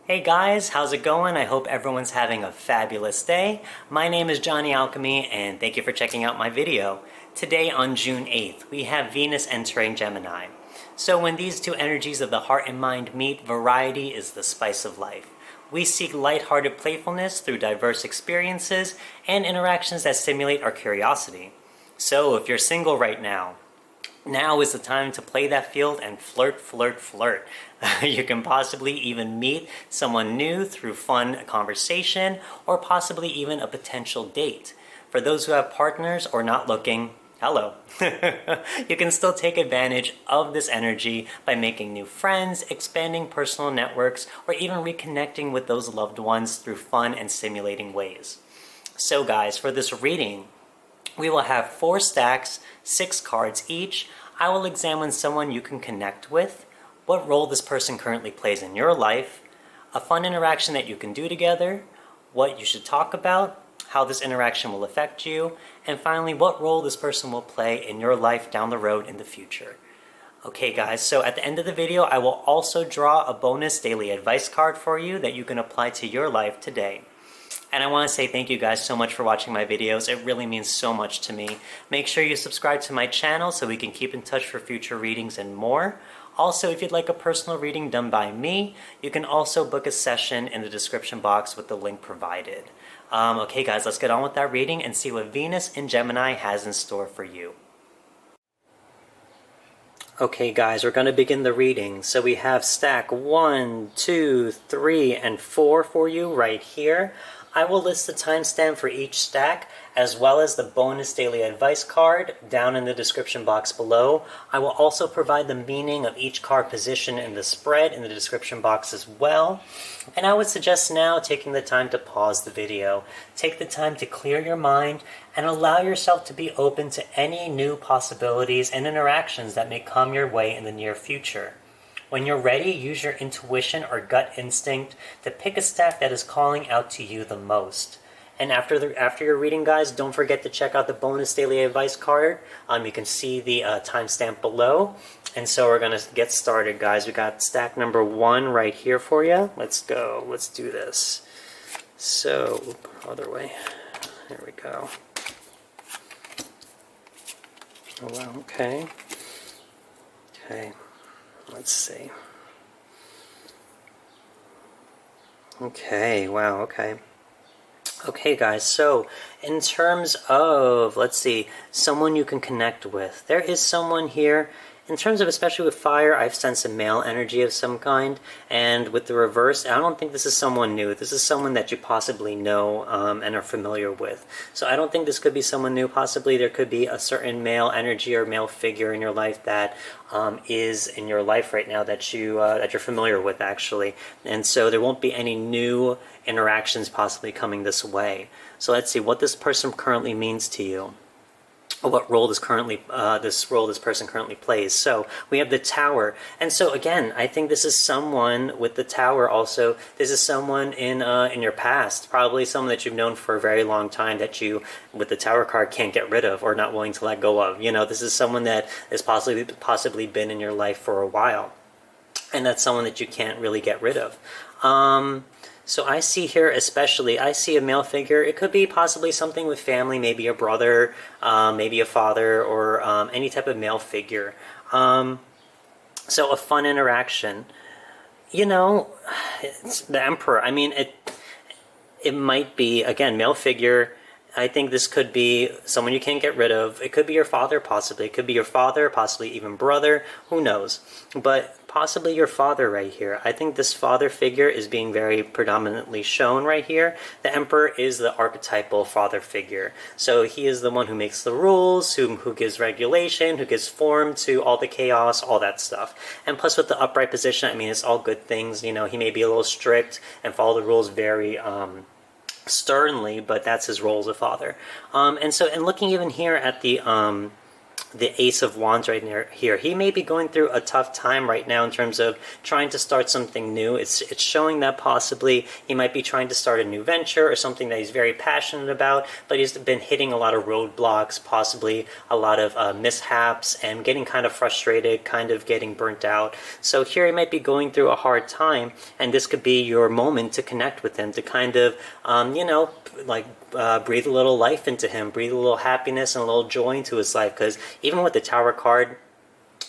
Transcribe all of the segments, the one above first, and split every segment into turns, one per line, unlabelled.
Hey guys, how's it going? I hope everyone's having a fabulous day. My name is Johnny Alchemy and thank you for checking out my video. Today on June 8th, we have Venus entering Gemini. So when these two energies of the heart and mind meet, variety is the spice of life. We seek lighthearted playfulness through diverse experiences and interactions that stimulate our curiosity. So if you're single right now is the time to play that field and flirt, flirt, flirt. You can possibly even meet someone new through fun conversation or possibly even a potential date. For those who have partners or not looking, hello. You can still take advantage of this energy by making new friends, expanding personal networks, or even reconnecting with those loved ones through fun and stimulating ways. So guys, for this reading, we will have 4 stacks, 6 cards each. I will examine someone you can connect with, what role this person currently plays in your life, a fun interaction that you can do together, what you should talk about, how this interaction will affect you, and finally, what role this person will play in your life down the road in the future. Okay guys, so at the end of the video, I will also draw a bonus daily advice card for you that you can apply to your life today. And I want to say thank you guys so much for watching my videos. It really means so much to me. Make sure you subscribe to my channel so we can keep in touch for future readings and more. Also, if you'd like a personal reading done by me, you can also book a session in the description box with the link provided. Okay guys, let's get on with that reading and see what Venus in Gemini has in store for you. Okay guys, we're going to begin the reading. So we have stack 1, 2, 3, and 4 for you right here. I will list the timestamp for each stack, as well as the bonus daily advice card down in the description box below. I will also provide the meaning of each card position in the spread in the description box as well. And I would suggest now taking the time to pause the video. Take the time to clear your mind and allow yourself to be open to any new possibilities and interactions that may come your way in the near future. When you're ready, use your intuition or gut instinct to pick a stack that is calling out to you the most. And after your reading, guys, don't forget to check out the bonus daily advice card. You can see the timestamp below. And so we're going to get started, guys. We got stack number 1 right here for you. Let's go. Let's do this. So, other way. There we go. Oh, wow. Okay. Okay. Let's see. Okay, wow, okay. Okay, guys, so in terms of, let's see, someone you can connect with. There is someone here. In terms of, especially with fire, I've sensed a male energy of some kind. And with the reverse, I don't think this is someone new. This is someone that you possibly know and are familiar with. So I don't think this could be someone new. Possibly there could be a certain male energy or male figure in your life that is in your life right now that you're familiar with, actually. And so there won't be any new interactions possibly coming this way. So let's see what this person currently means to you. What role this person currently plays. So we have the Tower, and so again, I think this is someone with the Tower. Also, this is someone in your past, probably someone that you've known for a very long time that you, with the Tower card, can't get rid of or not willing to let go of. You know, this is someone that has possibly been in your life for a while, and that's someone that you can't really get rid of. So I see here especially, I see a male figure. It could be possibly something with family, maybe a brother, maybe a father, or any type of male figure. So a fun interaction. You know, it's the Emperor. I mean, it might be, again, male figure. I think this could be someone you can't get rid of. It could be your father, possibly. It could be your father, possibly even brother. Who knows? But possibly your father right here. I think this father figure is being very predominantly shown right here. The Emperor is the archetypal father figure. So he is the one who makes the rules, who gives regulation, who gives form to all the chaos, all that stuff. And plus with the upright position, I mean, it's all good things. You know, he may be a little strict and follow the rules very sternly, but that's his role as a father. And so, and looking even here at the the Ace of Wands right here. He may be going through a tough time right now in terms of trying to start something new. It's showing that possibly he might be trying to start a new venture or something that he's very passionate about, but he's been hitting a lot of roadblocks, possibly a lot of mishaps, and getting kind of frustrated, kind of getting burnt out. So here he might be going through a hard time, and this could be your moment to connect with him, to kind of, breathe a little life into him, breathe a little happiness and a little joy into his life. Because even with the Tower card,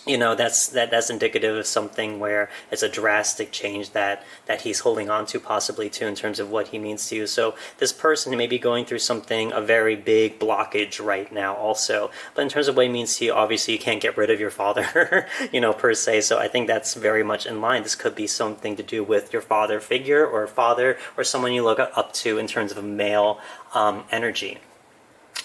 that's indicative of something where it's a drastic change that he's holding on to, possibly too, in terms of what he means to you. So this person may be going through something, a very big blockage right now also. But in terms of what he means to you, obviously you can't get rid of your father, per se. So I think that's very much in line. This could be something to do with your father figure, or father, or someone you look up to in terms of a male energy.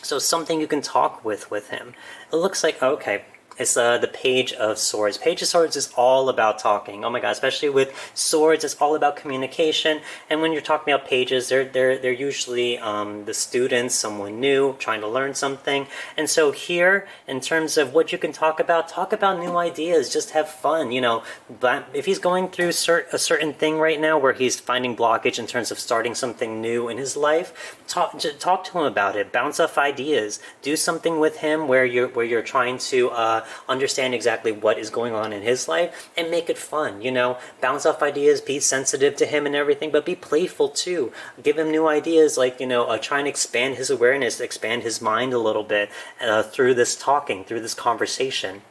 So something you can talk with him. It looks like, okay, it's the Page of Swords. Page of Swords is all about talking. Oh my god, especially with swords, it's all about communication. And when you're talking about pages, they're usually the students, someone new, trying to learn something. And so here, in terms of what you can talk about new ideas, just have fun. But if he's going through a certain thing right now where he's finding blockage in terms of starting something new in his life, talk to him about it. Bounce off ideas. Do something with him where you're trying to understand exactly what is going on in his life and make it fun. Bounce off ideas, be sensitive to him and everything, but be playful too. Give him new ideas, like try and expand his awareness, expand his mind a little bit through this talking, through this conversation.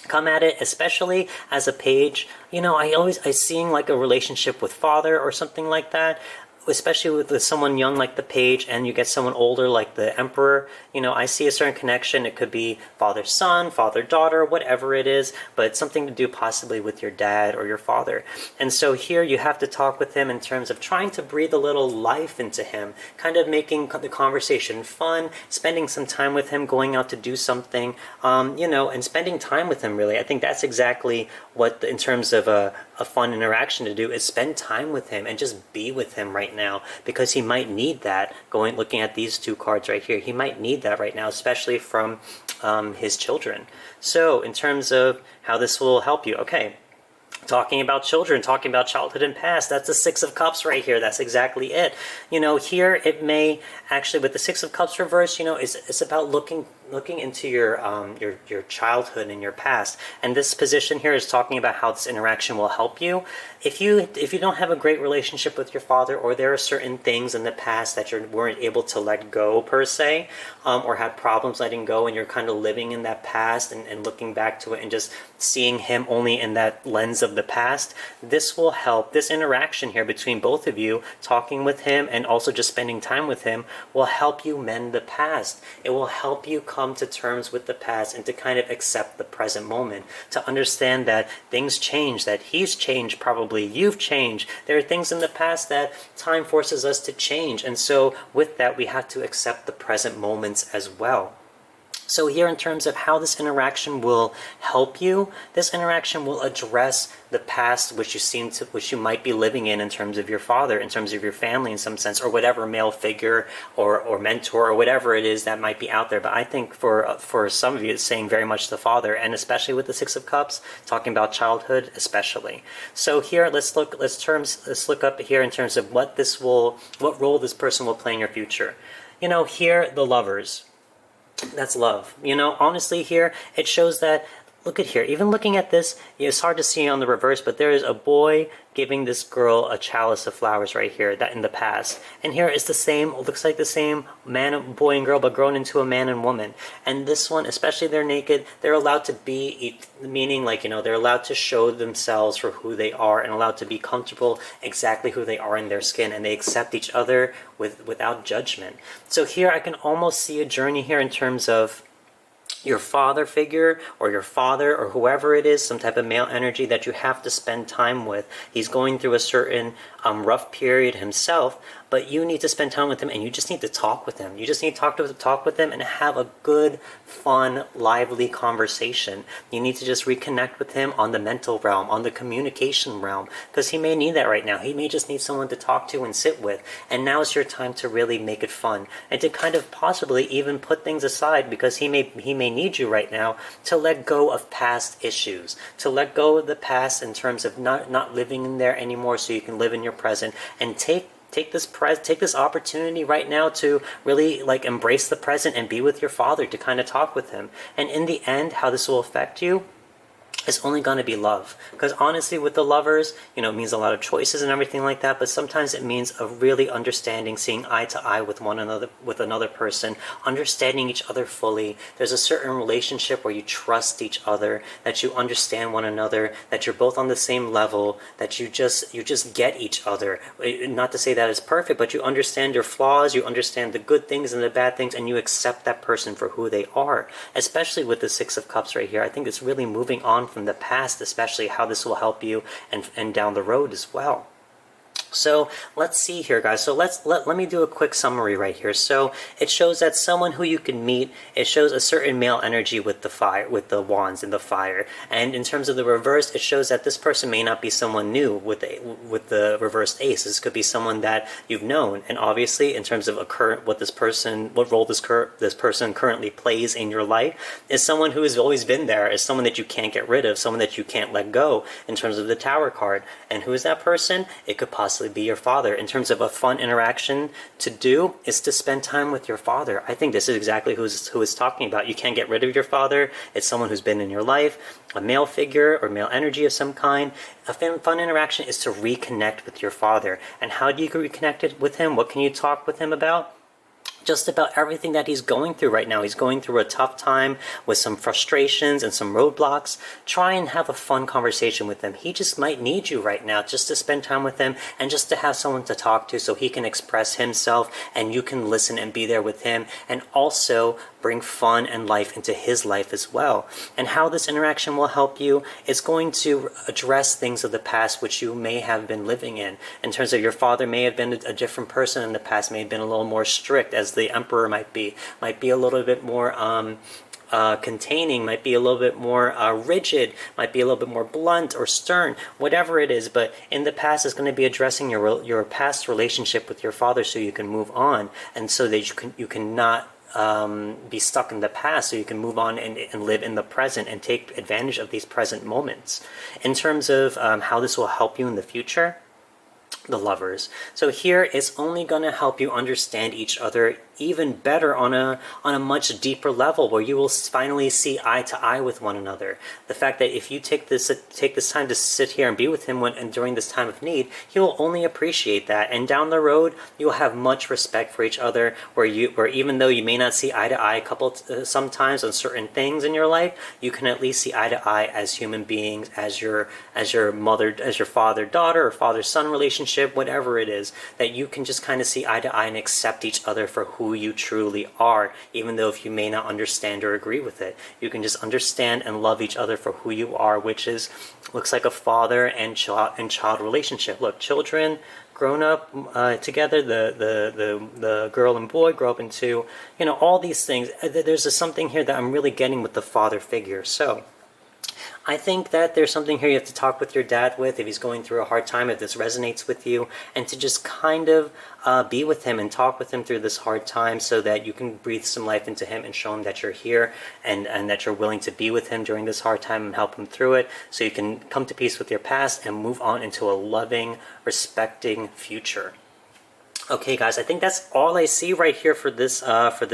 Come at it, especially as a page. I seeing like a relationship with father or something like that, especially with someone young like the Page, and you get someone older like the Emperor. I see a certain connection. It could be father-son, father-daughter, whatever it is, but it's something to do possibly with your dad or your father. And so here you have to talk with him in terms of trying to breathe a little life into him, kind of making the conversation fun, spending some time with him, going out to do something, and spending time with him, really. I think that's exactly what, in terms of a fun interaction to do, is spend time with him and just be with him right now, because he might need that. Looking at these two cards right here, he might need that right now, especially from his children. So in terms of how this will help you, okay, talking about children, talking about childhood and past, that's the Six of Cups right here. That's exactly it. Here it may actually, with the Six of Cups reverse, it's about looking into your childhood and your past. And this position here is talking about how this interaction will help you. If you don't have a great relationship with your father, or there are certain things in the past that you weren't able to let go per se, or had problems letting go, and you're kind of living in that past and looking back to it and just seeing him only in that lens of the past, this will help. This interaction here between both of you, talking with him and also just spending time with him, will help you mend the past. It will help you come to terms with the past and to kind of accept the present moment, to understand that things change, that he's changed, probably you've changed. There are things in the past that time forces us to change, and so with that we have to accept the present moments as well. So here, in terms of how this interaction will help you, this interaction will address the past which you might be living in terms of your father, in terms of your family in some sense, or whatever male figure or mentor or whatever it is that might be out there. But I think for some of you, it's saying very much the father, and especially with the Six of Cups, talking about childhood especially. So here, let's look up here in terms of what role this person will play in your future. Here, the Lovers. That's love. Honestly, here it shows that, look at here, even looking at this, it's hard to see on the reverse, but there is a boy giving this girl a chalice of flowers right here, that in the past. And here is the same, looks like the same man, boy and girl, but grown into a man and woman. And this one, especially they're naked, they're allowed to be, meaning they're allowed to show themselves for who they are and allowed to be comfortable exactly who they are in their skin, and they accept each other without judgment. So here I can almost see a journey here in terms of your father figure, or your father, or whoever it is, some type of male energy that you have to spend time with. He's going through a certain rough period himself, but you need to spend time with him, and you just need to talk with him. You just need to talk with him and have a good, fun, lively conversation. You need to just reconnect with him on the mental realm, on the communication realm, because he may need that right now. He may just need someone to talk to and sit with, and now is your time to really make it fun and to kind of possibly even put things aside, because he may need you right now to let go of past issues, to let go of the past in terms of not living in there anymore, so you can live in your present and take this opportunity right now to really like embrace the present and be with your father, to kind of talk with him. And in the end, how this will affect you, it's only going to be love. Because honestly, with the lovers, it means a lot of choices and everything like that, but sometimes it means a really understanding, seeing eye to eye with one another, with another person, understanding each other fully. There's a certain relationship where you trust each other, that you understand one another, that you're both on the same level, that you just get each other. Not to say that it's perfect, but you understand your flaws, you understand the good things and the bad things, and you accept that person for who they are. Especially with the Six of Cups right here, I think it's really moving on from the past, especially how this will help you and down the road as well. So let's see here, guys. So let me do a quick summary right here. So it shows that someone who you can meet, it shows a certain male energy with the fire, with the wands and the fire. And in terms of the reverse, it shows that this person may not be someone new with the reversed ace. This could be someone that you've known. And obviously, in terms of what role this person currently plays in your life, is someone who has always been there, is someone that you can't get rid of, someone that you can't let go. In terms of the Tower card, and who is that person? It could possibly be your father. In terms of a fun interaction to do, is to spend time with your father. I think this is exactly who is talking about. You can't get rid of your father. It's someone who's been in your life, a male figure or male energy of some kind. A fun interaction is to reconnect with your father. And how do you reconnect with him? What can you talk with him about? Just about everything that he's going through right now. He's going through a tough time with some frustrations and some roadblocks. Try and have a fun conversation with him. He just might need you right now, just to spend time with him and just to have someone to talk to, so he can express himself and you can listen and be there with him, and also bring fun and life into his life as well. And how this interaction will help you is going to address things of the past which you may have been living in terms of your father may have been a different person in the past, may have been a little more strict, as the Emperor might be a little bit more containing, might be a little bit more rigid, might be a little bit more blunt or stern, whatever it is. But in the past, it's going to be addressing your past relationship with your father, so you can move on, and so that you cannot be stuck in the past, so you can move on and live in the present and take advantage of these present moments. In terms of how this will help you in the future, the lovers. So here it's only going to help you understand each other even better on a much deeper level, where you will finally see eye to eye with one another. The fact that if you take this time to sit here and be with him and during this time of need, he will only appreciate that. And down the road, you'll have much respect for each other, where even though you may not see eye to eye sometimes on certain things in your life, you can at least see eye to eye as human beings, as your father-daughter or father-son relationship, whatever it is, that you can just kind of see eye to eye and accept each other for who you truly are, even though if you may not understand or agree with it. You can just understand and love each other for who you are, which looks like a father and child relationship. Look, children grown up together, the girl and boy grow up into, all these things. There's something here that I'm really getting with the father figure. So I think that there's something here you have to talk with your dad with, if he's going through a hard time, if this resonates with you, and to just kind of be with him and talk with him through this hard time, so that you can breathe some life into him and show him that you're here and that you're willing to be with him during this hard time and help him through it, so you can come to peace with your past and move on into a loving, respecting future. Okay, guys, I think that's all I see right here for this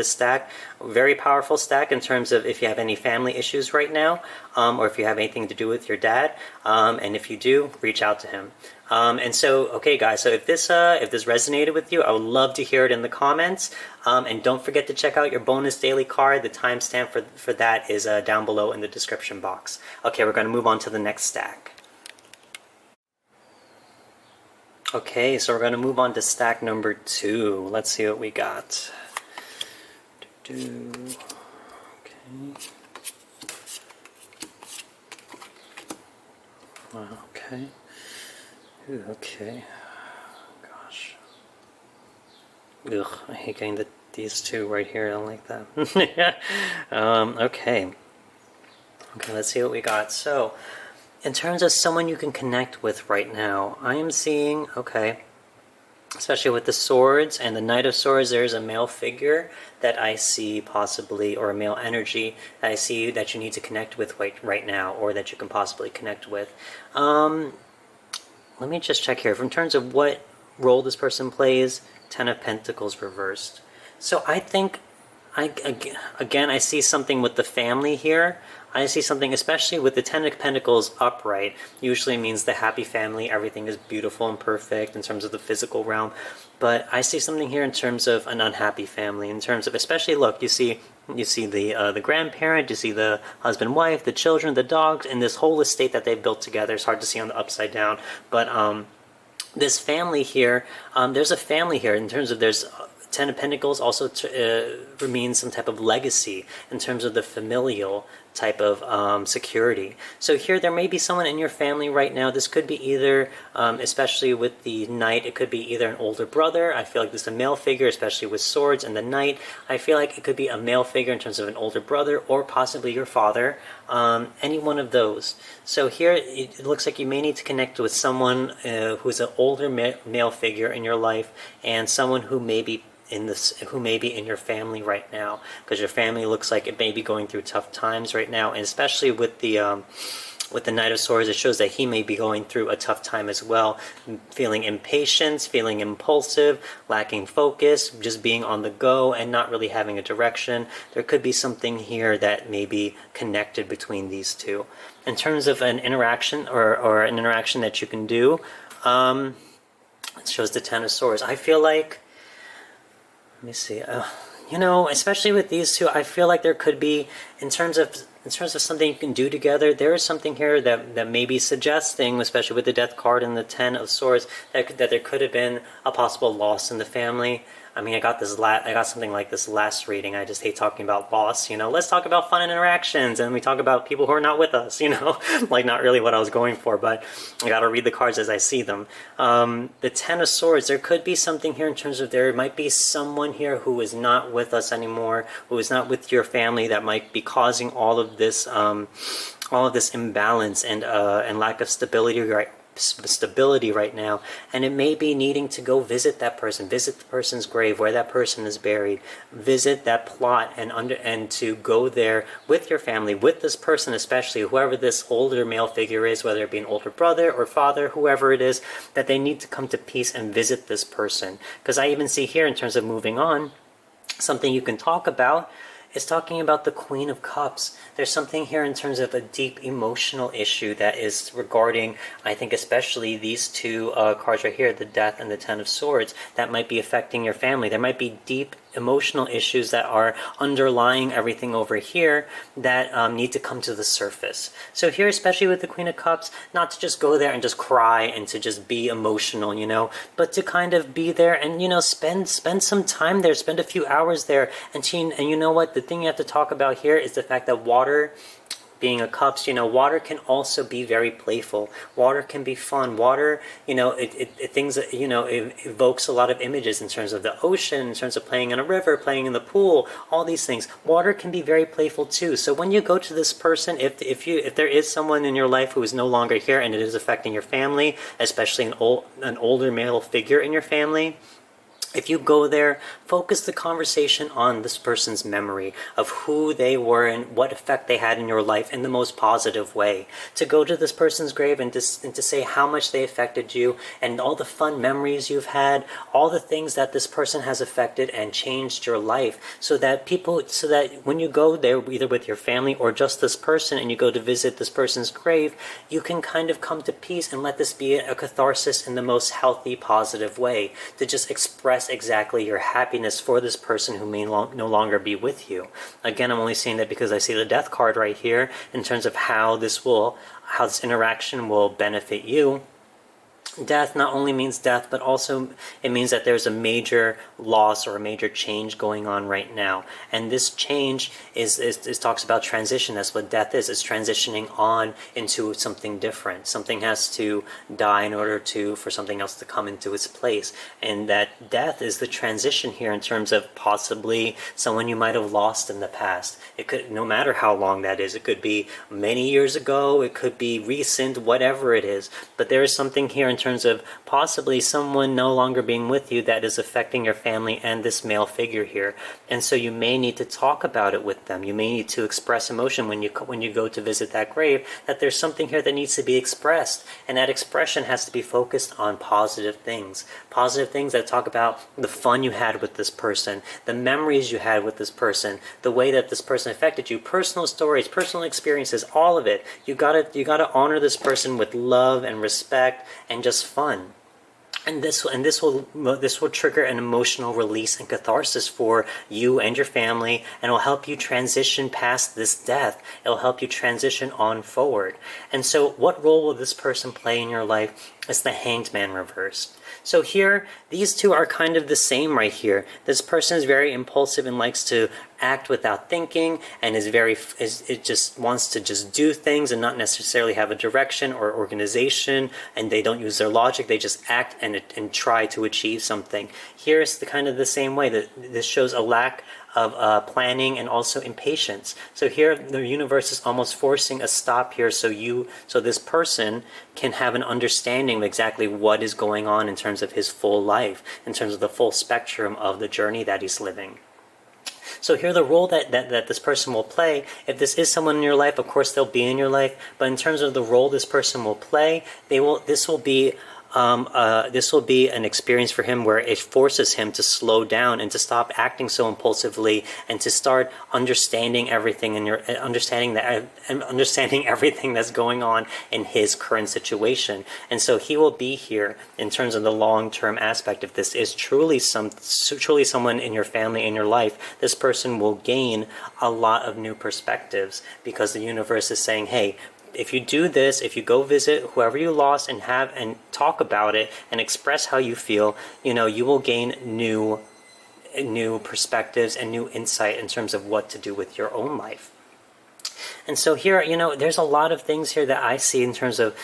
stack. Very powerful stack in terms of if you have any family issues right now, or if you have anything to do with your dad, and if you do, reach out to him. And so, okay, guys, so if this resonated with you, I would love to hear it in the comments. And don't forget to check out your bonus daily card. The timestamp for that is down below in the description box. Okay, we're going to move on to the next stack. Okay, so we're going to move on to stack number 2. Let's see what we got. Okay. Okay. Okay. Gosh. Ugh, I hate getting these two right here. I don't like that. Okay. Okay, let's see what we got. So, in terms of someone you can connect with right now, I am seeing, okay, especially with the swords and the Knight of Swords, there's a male figure that I see possibly, or a male energy that I see that you need to connect with right now, or that you can possibly connect with. Let me just check here. In terms of what role this person plays, Ten of Pentacles reversed. So I think, again, I see something with the family here. I see something, especially with the Ten of Pentacles upright, usually means the happy family, everything is beautiful and perfect in terms of the physical realm. But I see something here in terms of an unhappy family, in terms of, especially, look, you see the grandparent, you see the husband, wife, the children, the dogs, and this whole estate that they've built together. It's hard to see on the upside down, but this family here, there's a family here in terms of there's Ten of Pentacles also means some type of legacy in terms of the familial type of security. So here there may be someone in your family right now. This could be either, especially with the Knight, it could be either an older brother. I feel like this is a male figure, especially with swords and the Knight. I feel like it could be a male figure in terms of an older brother, or possibly your father, any one of those. So here it looks like you may need to connect with someone who's an older male figure in your life, and someone who may be in your family right now, because your family looks like it may be going through tough times right now, and especially with the Knight of Swords, it shows that he may be going through a tough time as well, feeling impatient, feeling impulsive, lacking focus, just being on the go and not really having a direction. There could be something here that may be connected between these two. In terms of an interaction or an interaction that you can do, it shows the Ten of Swords. I feel like, let me see. Especially with these two, I feel like there could be, in terms of something you can do together, there is something here that may be suggesting, especially with the Death card and the Ten of Swords, that there could have been a possible loss in the family. I mean, I got something like this last reading. I just hate talking about loss. Let's talk about fun and interactions, and we talk about people who are not with us. Like not really what I was going for, but I got to read the cards as I see them. The Ten of Swords. There could be something here in terms of there might be someone here who is not with us anymore, who is not with your family, that might be causing all of this imbalance and lack of stability right now, and it may be needing to go visit that person, visit the person's grave where that person is buried, visit that plot, and to go there with your family, with this person, especially whoever this older male figure is, whether it be an older brother or father, whoever it is, that they need to come to peace and visit this person. Because I even see here, in terms of moving on, something you can talk about is talking about the Queen of Cups. There's something here in terms of a deep emotional issue that is regarding, I think, especially these two cards right here, the Death and the Ten of Swords, that might be affecting your family. There might be deep emotional issues that are underlying everything over here that need to come to the surface. So here, especially with the Queen of Cups, not to just go there and just cry and to just be emotional, but to kind of be there and, spend some time there, spend a few hours there. And you know what? The thing you have to talk about here is the fact that water, being a cups, water can also be very playful. Water can be fun. Water, it evokes a lot of images in terms of the ocean, in terms of playing in a river, playing in the pool, all these things. Water can be very playful too. So when you go to this person, if there is someone in your life who is no longer here and it is affecting your family, especially an older male figure in your family, if you go there, focus the conversation on this person's memory of who they were and what effect they had in your life in the most positive way. To go to this person's grave and to say how much they affected you and all the fun memories you've had, all the things that this person has affected and changed your life, so that when you go there, either with your family or just this person, and you go to visit this person's grave, you can kind of come to peace and let this be a catharsis in the most healthy, positive way, to just express exactly your happiness for this person who may no longer be with you. Again, I'm only saying that because I see the Death card right here in terms of how this interaction will benefit you. Death not only means death, but also it means that there's a major loss or a major change going on right now. And this change is talks about transition. That's what death is. It's transitioning on into something different. Something has to die in order for something else to come into its place. And that death is the transition here in terms of possibly someone you might have lost in the past. It could, no matter how long that is, it could be many years ago, it could be recent, whatever it is. But there is something here in terms of possibly someone no longer being with you that is affecting your family and this male figure here. And so you may need to talk about it with them. You may need to express emotion when you go to visit that grave, that there's something here that needs to be expressed. And that expression has to be focused on positive things. Positive things that talk about the fun you had with this person, the memories you had with this person, the way that this person affected you, personal stories, personal experiences, all of it. You gotta honor this person with love and respect and just fun. And this will trigger an emotional release and catharsis for you and your family, and it will help you transition past this death. It will help you transition on forward. And so what role will this person play in your life? It's the Hanged Man reversed. So here, these two are kind of the same right here. This person is very impulsive and likes to act without thinking, and it just wants to just do things and not necessarily have a direction or organization, and they don't use their logic. They just act and try to achieve something. Here's the kind of the same way that this shows a lack of planning and also impatience. So here the universe is almost forcing a stop here so this person can have an understanding of exactly what is going on in terms of his full life, in terms of the full spectrum of the journey that he's living. So here the role that this person will play, if this is someone in your life, of course they'll be in your life, but in terms of the role this person will play, this will be an experience for him where it forces him to slow down and to stop acting so impulsively and to start understanding everything understanding everything that's going on in his current situation. And so he will be here in terms of the long-term aspect. If this is truly someone in your family, in your life, this person will gain a lot of new perspectives because the universe is saying, hey, if you do this, if you go visit whoever you lost and talk about it and express how you feel, you will gain new perspectives and new insight in terms of what to do with your own life. And so here, there's a lot of things here that I see in terms of,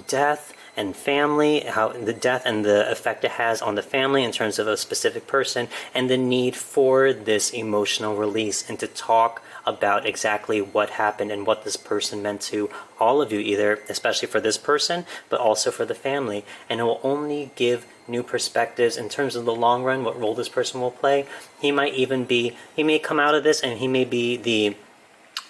death and family, how the death and the effect it has on the family in terms of a specific person, and the need for this emotional release and to talk about exactly what happened and what this person meant to all of you, either especially for this person, but also for the family. And it will only give new perspectives in terms of the long run, what role this person will play. He may come out of this and he may be the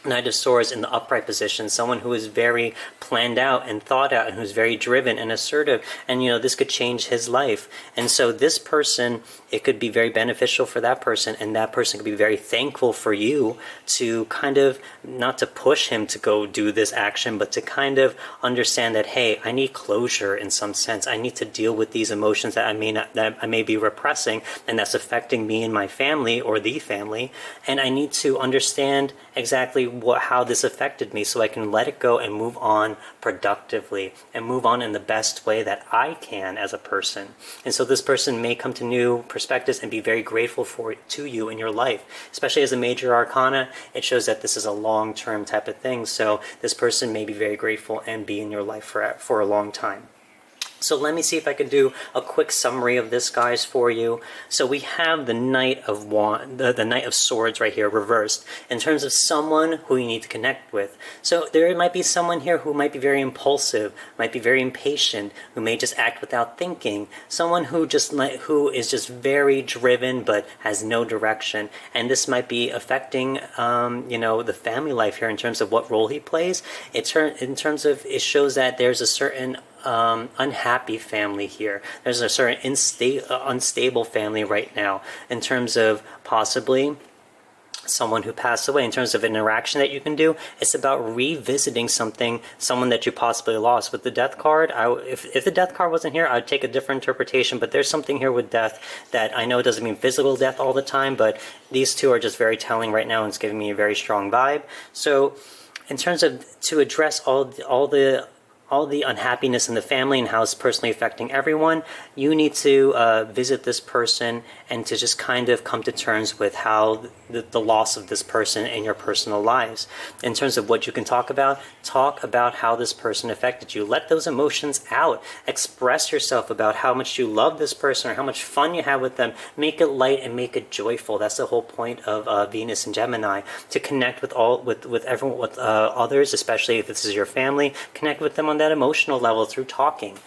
Knight of Swords in the upright position, someone who is very planned out and thought out and who's very driven and assertive, and this could change his life. And so this person, it could be very beneficial for that person, and that person could be very thankful for you to kind of, not to push him to go do this action, but to kind of understand that, hey, I need closure in some sense. I need to deal with these emotions that I may be repressing, and that's affecting me and my family or the family, and I need to understand exactly how this affected me so I can let it go and move on productively and move on in the best way that I can as a person. And so this person may come to new perspectives and be very grateful to you in your life. Especially as a major arcana, it shows that this is a long-term type of thing. So this person may be very grateful and be in your life for a long time. So let me see if I can do a quick summary of this, guys, for you. So we have the Knight of the Knight of Swords right here, reversed, in terms of someone who you need to connect with. So there might be someone here who might be very impulsive, might be very impatient, who may just act without thinking. Someone who is just very driven but has no direction. And this might be affecting, the family life here in terms of what role he plays. In terms of, it shows that there's a certain unhappy family here. There's a certain unstable family right now in terms of possibly someone who passed away. In terms of an interaction that you can do, it's about revisiting someone that you possibly lost. With the death card, if the death card wasn't here, I'd take a different interpretation, but there's something here with death that I know doesn't mean physical death all the time, but these two are just very telling right now, and it's giving me a very strong vibe. So in terms of, to address all the all the unhappiness in the family and how it's personally affecting everyone, you need to visit this person and to just kind of come to terms with how the loss of this person in your personal lives. In terms of what you can talk about how this person affected you. Let those emotions out. Express yourself about how much you love this person or how much fun you have with them. Make it light and make it joyful. That's the whole point of Venus and Gemini, to connect with everyone, with others, especially if this is your family. Connect with them on that emotional level through talking,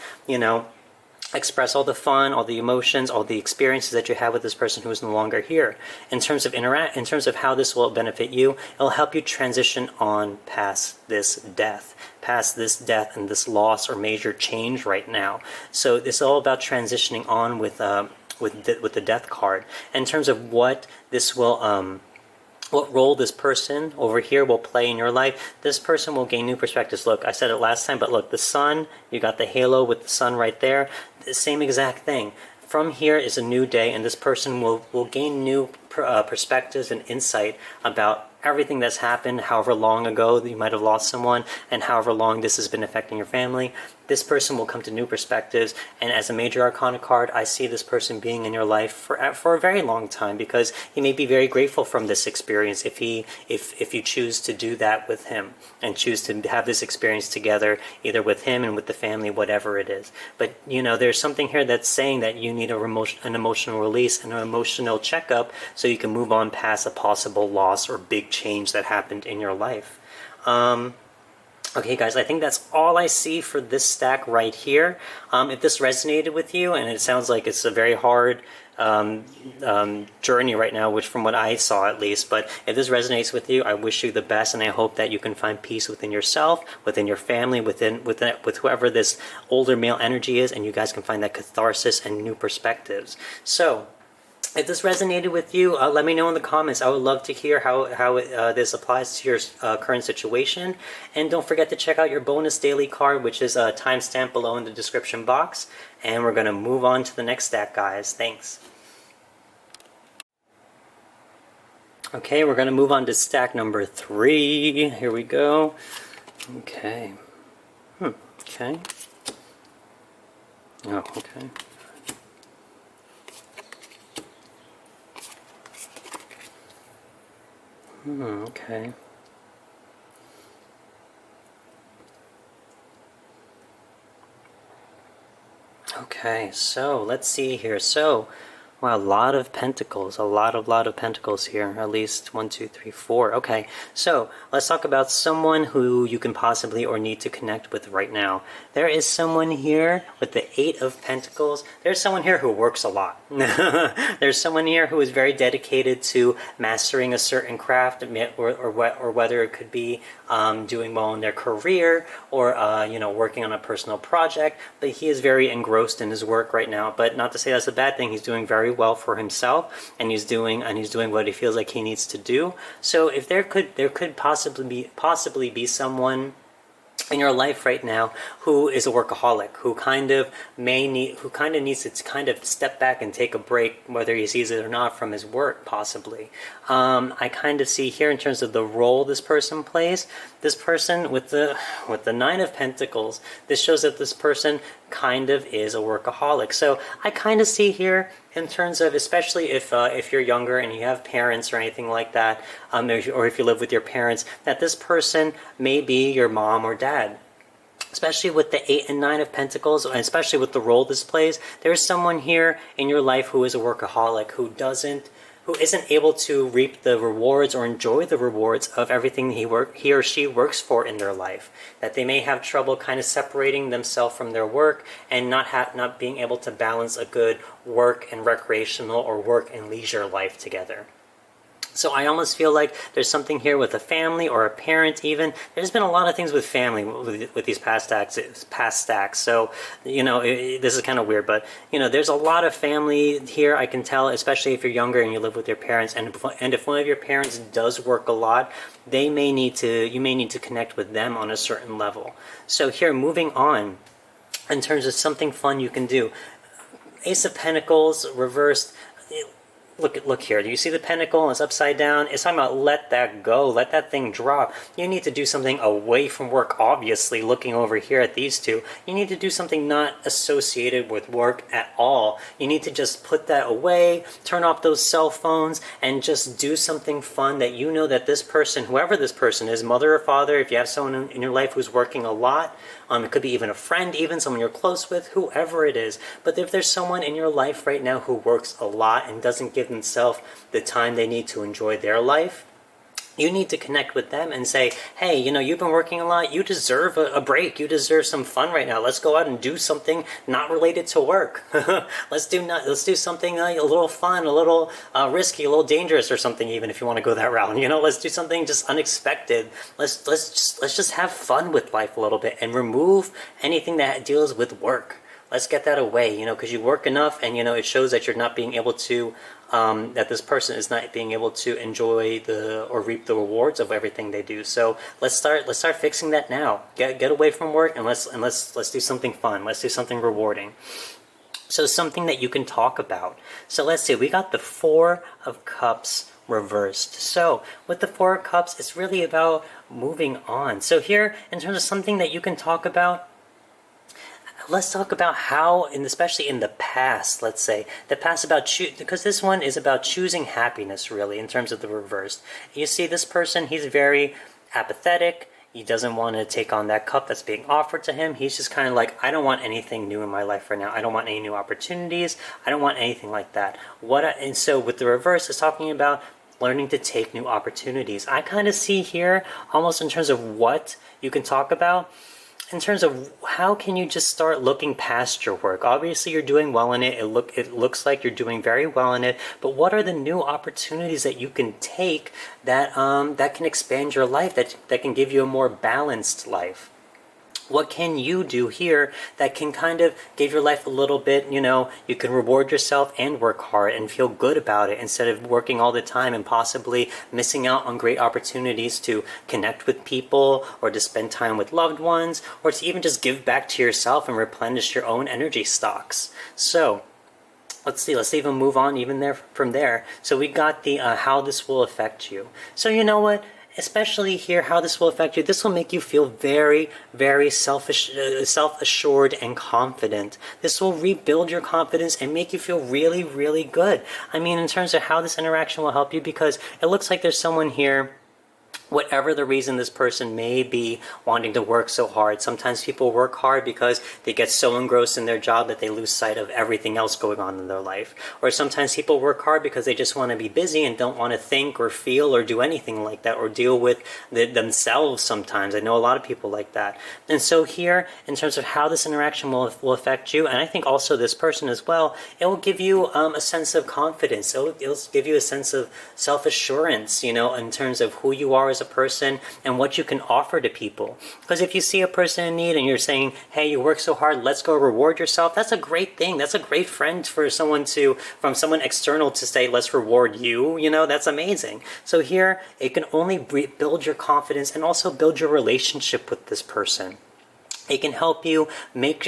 express all the fun, all the emotions, all the experiences that you have with this person who is no longer here. In terms of how this will benefit you, it'll help you transition on past this death and this loss or major change right now. So it's all about transitioning on with the death card. In terms of what this will what role this person over here will play in your life, this person will gain new perspectives. Look, I said it last time, but look, the sun, you got the halo with the sun right there, the same exact thing. From here is a new day, and this person will gain new perspectives and insight about everything that's happened, however long ago that you might have lost someone, and however long this has been affecting your family. This person will come to new perspectives, and as a major arcana card, I see this person being in your life for a very long time, because he may be very grateful from this experience if you choose to do that with him and choose to have this experience together, either with him and with the family, whatever it is. But there's something here that's saying that you need an emotional release and an emotional checkup so you can move on past a possible loss or big change that happened in your life. Okay, guys, I think that's all I see for this stack right here. If this resonated with you, and it sounds like it's a very hard journey right now, which from what I saw at least, but if this resonates with you, I wish you the best, and I hope that you can find peace within yourself, within your family, with whoever this older male energy is, and you guys can find that catharsis and new perspectives. So, if this resonated with you, let me know in the comments. I would love to hear how this applies to your current situation. And don't forget to check out your bonus daily card, which is a timestamp below in the description box. And we're going to move on to the next stack, guys. Thanks. Okay, we're going to move on to stack number 3. Here we go. Okay. Okay. Oh, okay. Okay. Okay, so let's see here. So, wow, a lot of pentacles, a lot of pentacles here. At least 1, 2, 3, 4. Okay, so let's talk about someone who you can possibly or need to connect with right now. There is someone here with the 8 of Pentacles. There's someone here who works a lot. There's someone here who is very dedicated to mastering a certain craft, or whether it could be doing well in their career, or working on a personal project. But he is very engrossed in his work right now. But not to say that's a bad thing. He's doing very well for himself, and he's doing what he feels like he needs to do. So if there could possibly be someone in your life right now who is a workaholic, who kind of needs to kind of step back and take a break, whether he sees it or not, from his work, possibly. I kind of see here in terms of the role this person plays. This person with the 9 of Pentacles, this shows that this person kind of is a workaholic. So I kind of see here in terms of, especially if you're younger and you have parents or anything like that, or if you live with your parents, that this person may be your mom or dad. Especially with the 8 and 9 of Pentacles, and especially with the role this plays, there's someone here in your life who is a workaholic, who isn't able to reap the rewards or enjoy the rewards of everything he or she works for in their life. That they may have trouble kind of separating themselves from their work and not being able to balance a good work and recreational or work and leisure life together. So I almost feel like there's something here with a family or a parent even. There's been a lot of things with family with these past stacks. So, this is kind of weird, but, there's a lot of family here, I can tell, especially if you're younger and you live with your parents. And if one of your parents does work a lot, you may need to connect with them on a certain level. So here, moving on, in terms of something fun you can do. Ace of Pentacles reversed. look here. Do you see the pentacle? It's upside down. It's talking about let that go. Let that thing drop. You need to do something away from work, obviously, looking over here at these two. You need to do something not associated with work at all. You need to just put that away, turn off those cell phones, and just do something fun that you know that this person, whoever this person is, mother or father, if you have someone in your life who's working a lot, it could be even a friend, even someone you're close with, whoever it is. But if there's someone in your life right now who works a lot and doesn't give themselves the time they need to enjoy their life, you need to connect with them and say, hey, you've been working a lot. You deserve a break. You deserve some fun right now. Let's go out and do something not related to work. Let's do something a little fun, a little risky, a little dangerous or something, even if you want to go that route. Let's do something just unexpected. Let's just have fun with life a little bit and remove anything that deals with work. Let's get that away, because you work enough and, it shows that you're not being able to, that this person is not being able to enjoy or reap the rewards of everything they do. So let's start fixing that now. Get away from work and let's do something fun. Let's do something rewarding. So something that you can talk about. So let's see, we got the Four of Cups reversed. So with the Four of Cups, it's really about moving on. So here, in terms of something that you can talk about, let's talk about how, and especially in the past, let's say, the past because this one is about choosing happiness, really, in terms of the reversed. You see this person, he's very apathetic. He doesn't want to take on that cup that's being offered to him. He's just kind of like, I don't want anything new in my life right now. I don't want any new opportunities. I don't want anything like that. And so with the reverse, it's talking about learning to take new opportunities. I kind of see here, almost in terms of what you can talk about, in terms of how can you just start looking past your work. Obviously you're doing well in it. It looks like you're doing very well in it, but what are the new opportunities that you can take that that can expand your life, that can give you a more balanced life? What can you do here that can kind of give your life a little bit, you can reward yourself and work hard and feel good about it instead of working all the time and possibly missing out on great opportunities to connect with people or to spend time with loved ones or to even just give back to yourself and replenish your own energy stocks. So let's see, let's even move on from there. So we got the how this will affect you. So you know what? Especially here, how this will affect you. This will make you feel very, very self-assured and confident. This will rebuild your confidence and make you feel really, really good. I mean, in terms of how this interaction will help you, because it looks like there's someone here, whatever the reason this person may be wanting to work so hard. Sometimes people work hard because they get so engrossed in their job that they lose sight of everything else going on in their life. Or sometimes people work hard because they just want to be busy and don't want to think or feel or do anything like that or deal with themselves sometimes. I know a lot of people like that. And so here, in terms of how this interaction will affect you, and I think also this person as well, it will give you a sense of confidence. It'll give you a sense of self-assurance, in terms of who you are as a person and what you can offer to people. Because if you see a person in need and you're saying, hey, you work so hard, let's go reward yourself, that's a great thing. That's a great friend from someone external to say, let's reward you, that's amazing. So here, it can only build your confidence and also build your relationship with this person. It can help you make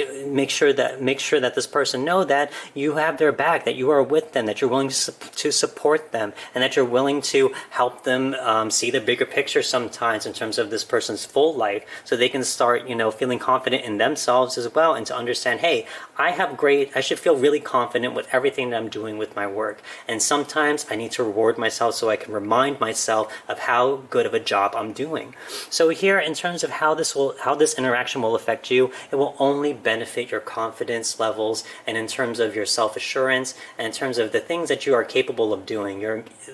sure that this person know that you have their back, that you are with them, that you're willing to support them, and that you're willing to help them see the bigger picture sometimes in terms of this person's full life, so they can start, feeling confident in themselves as well, and to understand, hey, I should feel really confident with everything that I'm doing with my work. And sometimes I need to reward myself so I can remind myself of how good of a job I'm doing. So here, in terms of how this interaction will affect you, it will only benefit your confidence levels, and in terms of your self-assurance, and in terms of the things that you are capable of doing.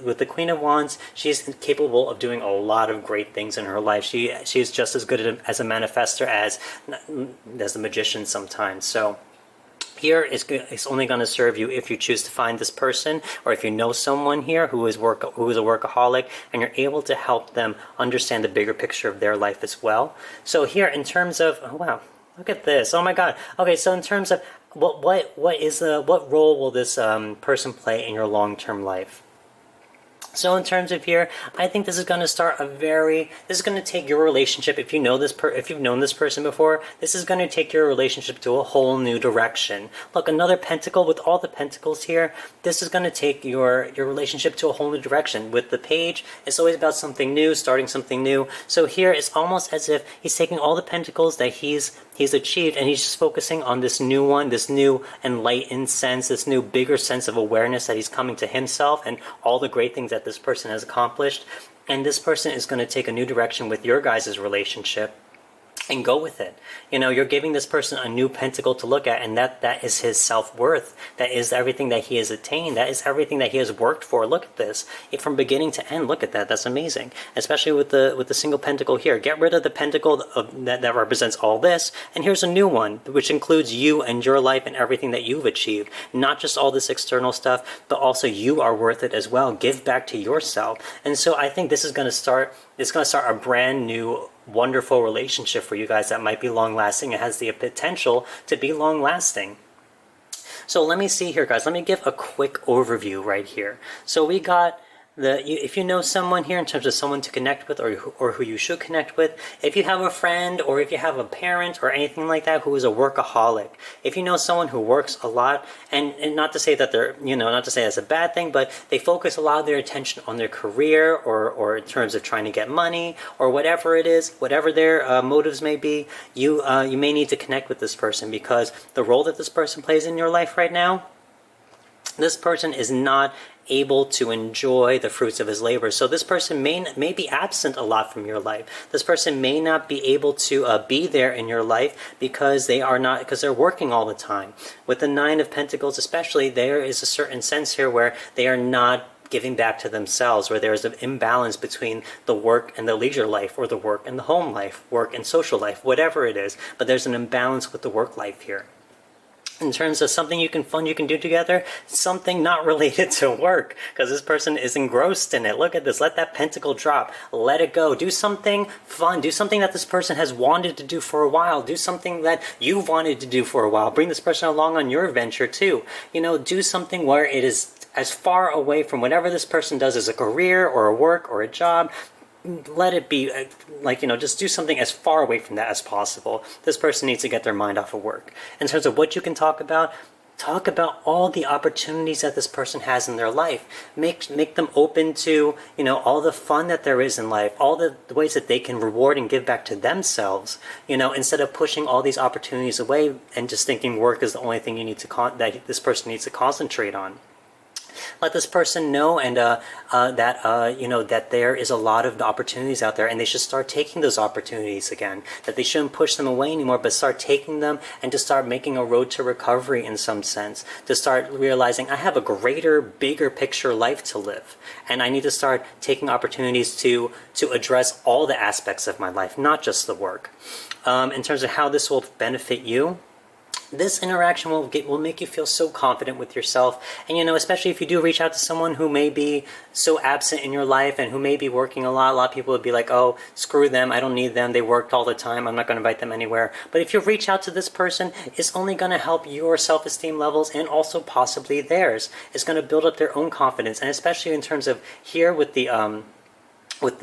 With the Queen of Wands, she's capable of doing a lot of great things in her life. She is just as good as a manifester as the magician sometimes. So here it's only going to serve you if you choose to find this person, or if you know someone here who is a workaholic, and you're able to help them understand the bigger picture of their life as well. So here, in terms of, oh wow, look at this, oh my god. Okay, so in terms of what role will this person play in your long-term life? So in terms of here, I think this is going to start this is going to take your relationship, if you know if you've known this person before, this is going to take your relationship to a whole new direction. Look, another pentacle with all the pentacles here, this is going to take your relationship to a whole new direction. With the page, it's always about something new, starting something new. So here, it's almost as if he's taking all the pentacles that he's achieved, and he's just focusing on this new one, this new enlightened sense, this new bigger sense of awareness that he's coming to himself and all the great things that this person has accomplished. And this person is going to take a new direction with your guys' relationship and go with it. You know, you're giving this person a new pentacle to look at, and that is his self-worth. That is everything that he has attained. That is everything that he has worked for. Look at this. From beginning to end, look at that. That's amazing. Especially with the single pentacle here. Get rid of the pentacle that represents all this, and here's a new one, which includes you and your life and everything that you've achieved. Not just all this external stuff, but also you are worth it as well. Give back to yourself. And so I think this is going to start a brand new wonderful relationship for you guys that might be long-lasting. It has the potential to be long-lasting. So let me see here, guys. Let me give a quick overview right here. So we got if you know someone here in terms of someone to connect with, or who you should connect with, if you have a friend or if you have a parent or anything like that who is a workaholic, if you know someone who works a lot, and not to say that they're, not to say that's a bad thing, but they focus a lot of their attention on their career or in terms of trying to get money or whatever it is, whatever their motives may be, you may need to connect with this person, because the role that this person plays in your life right now, this person is not able to enjoy the fruits of his labor. So this person may be absent a lot from your life. This person may not be able to be there in your life because they're working all the time. With the Nine of Pentacles especially, there is a certain sense here where they are not giving back to themselves, where there's an imbalance between the work and the leisure life, or the work and the home life, work and social life, whatever it is. But there's an imbalance with the work life here. In terms of something you can do together, something not related to work, because this person is engrossed in it. Look at this. Let that pentacle drop. Let it go. Do something fun. Do something that this person has wanted to do for a while. Do something that you've wanted to do for a while. Bring this person along on your venture too. Do something where it is as far away from whatever this person does as a career or a work or a job. Let it be just do something as far away from that as possible. This person needs to get their mind off of work. In terms of what you can talk about all the opportunities that this person has in their life. Make them open to, all the fun that there is in life, all the ways that they can reward and give back to themselves, instead of pushing all these opportunities away and just thinking work is the only thing that this person needs to concentrate on. Let this person know that there is a lot of opportunities out there, and they should start taking those opportunities again. That they shouldn't push them away anymore, but start taking them and to start making a road to recovery in some sense. To start realizing I have a greater, bigger picture life to live, and I need to start taking opportunities to address all the aspects of my life, not just the work. In terms of how this will benefit you, this interaction will make you feel so confident with yourself. And especially if you do reach out to someone who may be so absent in your life and who may be working a lot of people would be like, oh, screw them, I don't need them, they worked all the time, I'm not going to invite them anywhere. But if you reach out to this person, it's only going to help your self-esteem levels and also possibly theirs. It's going to build up their own confidence. And especially in terms of here with the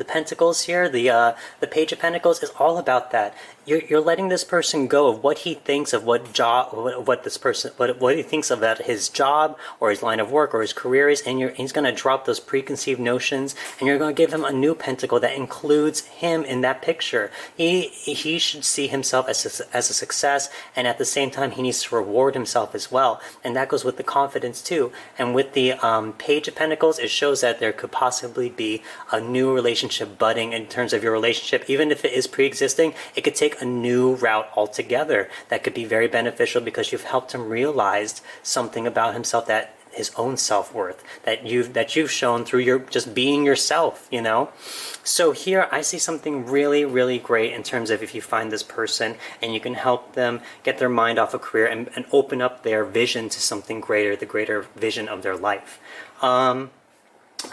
pentacles here, the Page of Pentacles is all about that. You're letting this person go of what he thinks of what he thinks about his job or his line of work or his career is, and he's going to drop those preconceived notions, and you're going to give him a new pentacle that includes him in that picture. He should see himself as a success, and at the same time he needs to reward himself as well, and that goes with the confidence too. And with the Page of Pentacles, it shows that there could possibly be a new relationship budding in terms of your relationship. Even if it is pre-existing, it could take a new route altogether that could be very beneficial, because you've helped him realize something about himself, that his own self-worth that you've shown through your just being yourself. So here I see something really, really great in terms of if you find this person and you can help them get their mind off a career and open up their vision to something greater, the greater vision of their life.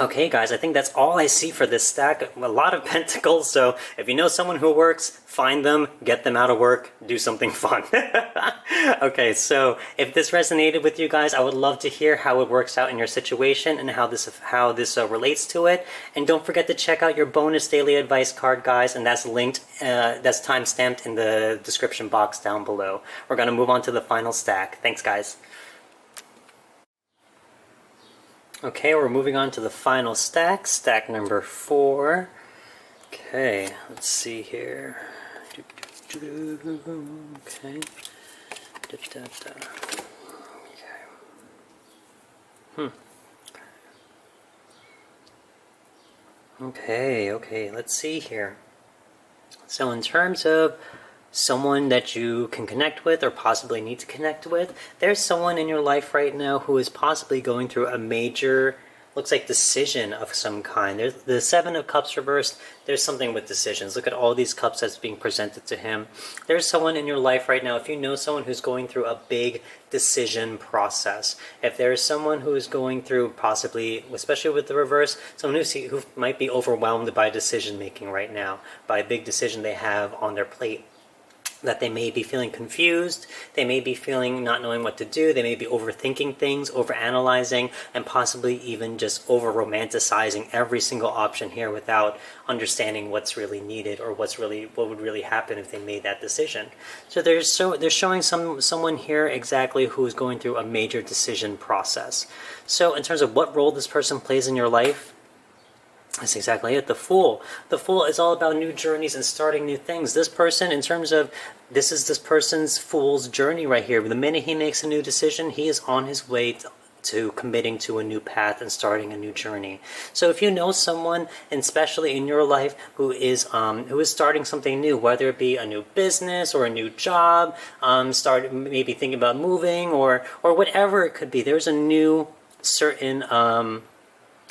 Okay, guys, I think that's all I see for this stack. A lot of pentacles, so if you know someone who works, find them, get them out of work, do something fun. Okay, so if this resonated with you guys, I would love to hear how it works out in your situation and how this relates to it. And don't forget to check out your bonus daily advice card, guys, and that's linked, that's time-stamped in the description box down below. We're going to move on to the final stack. Thanks, guys. Okay, we're moving on to the final stack, stack number 4. Okay, let's see here. Okay. Okay, let's see here. So in terms of someone that you can connect with or possibly need to connect with, there's someone in your life right now who is possibly going through a major, looks like, decision of some kind. There's the Seven of Cups reversed. There's something with decisions. Look at all these cups that's being presented to him. There's someone in your life right now, if you know someone who's going through a big decision process, if there's someone who is going through possibly, especially with the reverse, someone who might be overwhelmed by decision making right now, by a big decision they have on their plate, that they may be feeling confused, they may be feeling not knowing what to do, they may be overthinking things, overanalyzing, and possibly even just over-romanticizing every single option here without understanding what's really needed or what would really happen if they made that decision. So they're showing someone here exactly who's going through a major decision process. So in terms of what role this person plays in your life, that's exactly it. The Fool. The Fool is all about new journeys and starting new things. This person, in terms of, this is this person's Fool's journey right here. The minute he makes a new decision, he is on his way to committing to a new path and starting a new journey. So if you know someone, and especially in your life, who is starting something new, whether it be a new business or a new job, maybe thinking about moving or whatever it could be, there's a new certain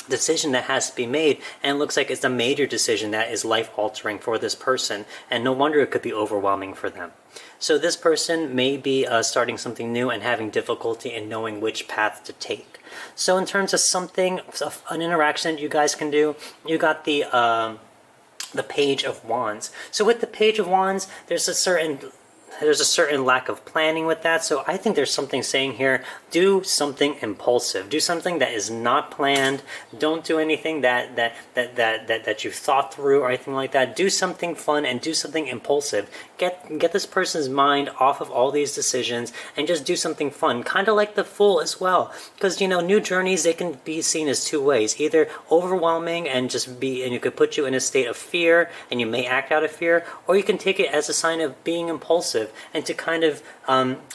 decision that has to be made, and it looks like it's a major decision that is life-altering for this person, and no wonder it could be overwhelming for them. So this person may be starting something new and having difficulty in knowing which path to take. So in terms of an interaction that you guys can do, you got the Page of Wands. So with the Page of Wands, there's a certain lack of planning with that. So I think there's something saying here, do something impulsive. Do something that is not planned. Don't do anything that you've thought through or anything like that. Do something fun and do something impulsive. Get this person's mind off of all these decisions and just do something fun. Kind of like the Fool as well. Because, new journeys, they can be seen as two ways. Either overwhelming and you could put you in a state of fear and you may act out of fear, or you can take it as a sign of being impulsive and to kind of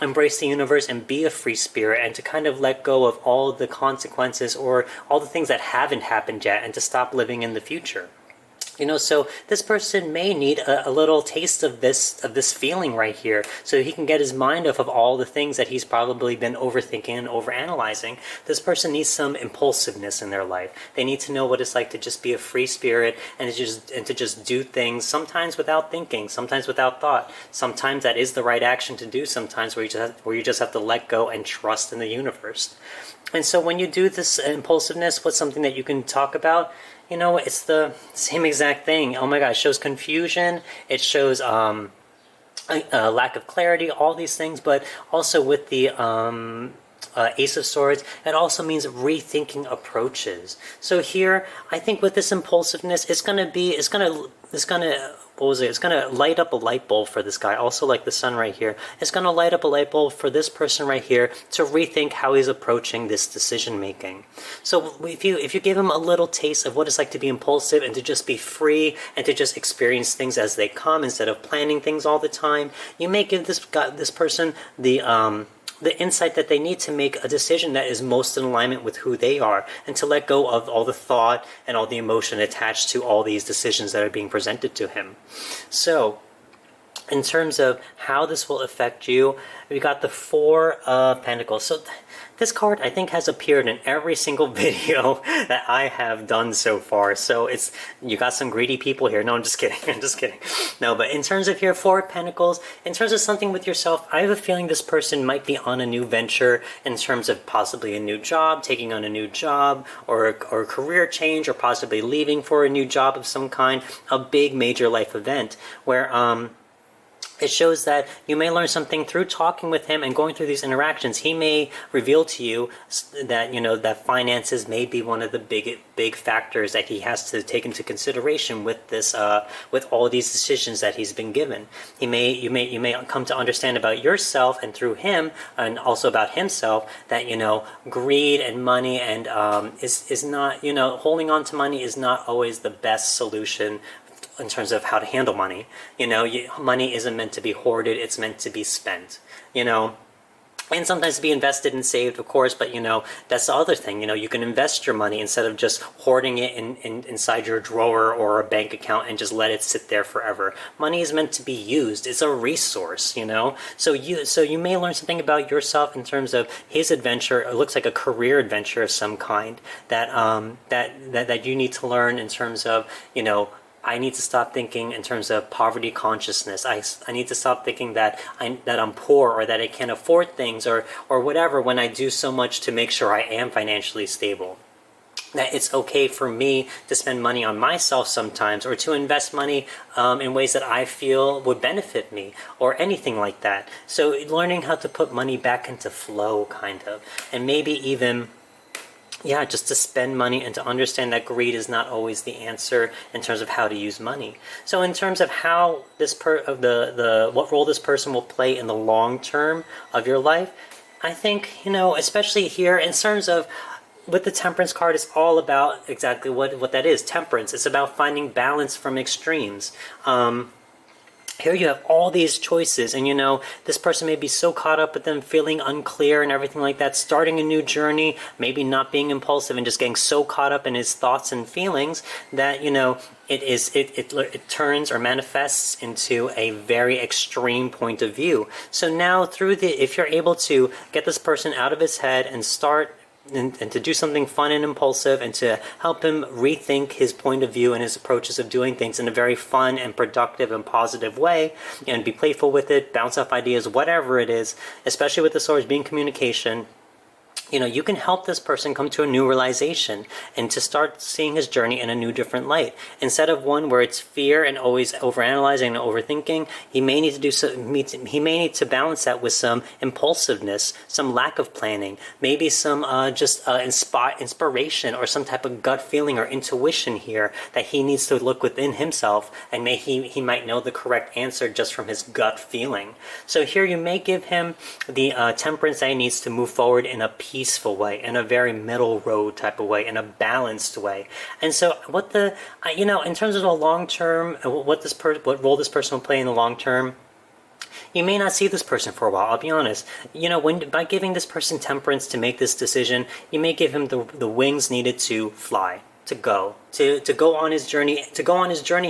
embrace the universe and be a free spirit and to kind of let go of all the consequences or all the things that haven't happened yet and to stop living in the future. So this person may need a little taste of this feeling right here, so he can get his mind off of all the things that he's probably been overthinking and overanalyzing. This person needs some impulsiveness in their life. They need to know what it's like to just be a free spirit and to just do things, sometimes without thinking, sometimes without thought. Sometimes that is the right action to do, sometimes where you just have to let go and trust in the universe. And so when you do this impulsiveness, what's something that you can talk about? It's the same exact thing. Oh my God, it shows confusion. It shows a lack of clarity, all these things. But also with the Ace of Swords, it also means rethinking approaches. So here, I think with this impulsiveness, it's gonna light up a light bulb for this guy. Also, like the sun right here, it's gonna light up a light bulb for this person right here to rethink how he's approaching this decision making. So if you give him a little taste of what it's like to be impulsive and to just be free and to just experience things as they come instead of planning things all the time, you may give this person the insight that they need to make a decision that is most in alignment with who they are and to let go of all the thought and all the emotion attached to all these decisions that are being presented to him. So in terms of how this will affect you, we got the Four of Pentacles. So This card, I think, has appeared in every single video that I have done so far. So you got some greedy people here. No, I'm just kidding. I'm just kidding. No, but in terms of here, Four of Pentacles, in terms of something with yourself, I have a feeling this person might be on a new venture in terms of possibly a new job, taking on a new job, or a career change, or possibly leaving for a new job of some kind. A big major life event where it shows that you may learn something through talking with him and going through these interactions. He may reveal to you that, that finances may be one of the big factors that he has to take into consideration with this, with all these decisions that he's been given. You may come to understand about yourself, and through him, and also about himself, that, greed and money and is not, holding on to money is not always the best solution in terms of how to handle money. Money isn't meant to be hoarded, it's meant to be spent, and sometimes to be invested and saved, of course, but that's the other thing. You can invest your money instead of just hoarding it inside your drawer or a bank account and just let it sit there forever. Money is meant to be used. It's a resource, so you may learn something about yourself in terms of his adventure. It looks like a career adventure of some kind that you need to learn in terms of, I need to stop thinking in terms of poverty consciousness. I need to stop thinking that I'm poor, or that I can't afford things, or whatever, when I do so much to make sure I am financially stable. That it's okay for me to spend money on myself sometimes, or to invest money in ways that I feel would benefit me, or anything like that. So learning how to put money back into flow, kind of, and maybe even just to spend money and to understand that greed is not always the answer in terms of how to use money. So in terms of how what role this person will play in the long term of your life, I think, especially here in terms of with the Temperance card, it's all about exactly what that is, temperance. It's about finding balance from extremes. Here you have all these choices, and this person may be so caught up with them feeling unclear and everything like that, starting a new journey, maybe not being impulsive and just getting so caught up in his thoughts and feelings that, it turns or manifests into a very extreme point of view. So now if you're able to get this person out of his head and start and to do something fun and impulsive, and to help him rethink his point of view and his approaches of doing things in a very fun and productive and positive way, and be playful with it, bounce off ideas, whatever it is, especially with the swords being communication. You can help this person come to a new realization and to start seeing his journey in a new, different light. Instead of one where it's fear and always overanalyzing and overthinking, he may need to balance that with some impulsiveness, some lack of planning, maybe some inspiration or some type of gut feeling or intuition here that he needs to look within himself, and he might know the correct answer just from his gut feeling. So here you may give him the temperance that he needs to move forward in a peaceful way, in a very middle road type of way, in a balanced way. And so in terms of the long term, what role this person will play in the long term, you may not see this person for a while, I'll be honest. By giving this person temperance to make this decision, you may give him the wings needed to fly, to go on his journey